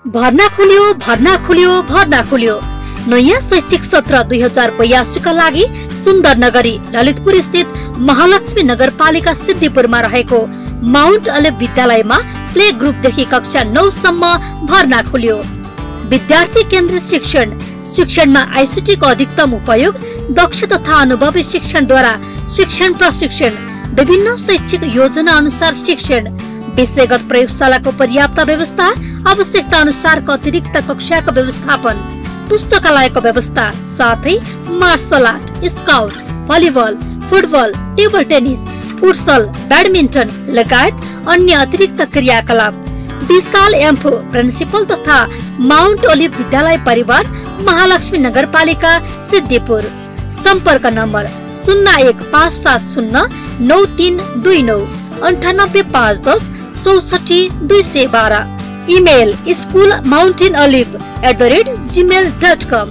भर्ना खुल्यो नयाँ शैक्षिक सत्र 2082 का लागि सुन्दर नगरी ललितपुर स्थित महालक्ष्मी नगरपालिका सिद्धिपुरमा रहेको माउन्ट अलिभ विद्यालयमा प्ले ग्रुपदेखि कक्षा 9 सम्म भर्ना खुल्यो। विद्यार्थी केन्द्रित शिक्षणमा आईसीटी को अधिकतम उपयोग, दक्ष तथा अनुभवी शिक्षणद्वारा शिक्षण प्रशिक्षण, विभिन्न शैक्षिक योजना अनुसार शिक्षण, विषयगत प्रयोगशालाको पर्याप्त व्यवस्था, आवश्यकता अनुसारको अतिरिक्त कक्षाको व्यवस्थापन, पुस्तकालयको व्यवस्था, साथै martial art, scout, volleyball, football, table tennis, futsal, badminton लगायत अन्य अतिरिक्त क्रियाकलाप। विशाल एम्फो प्रिन्सिपल तथा माउन्ट अलिभ विद्यालय परिवार, महालक्ष्मी नगरपालिका सिद्धिपुर। सम्पर्क नम्बर 01570 9329 98510 64 212। Email schoolmountainolive@gmail.com।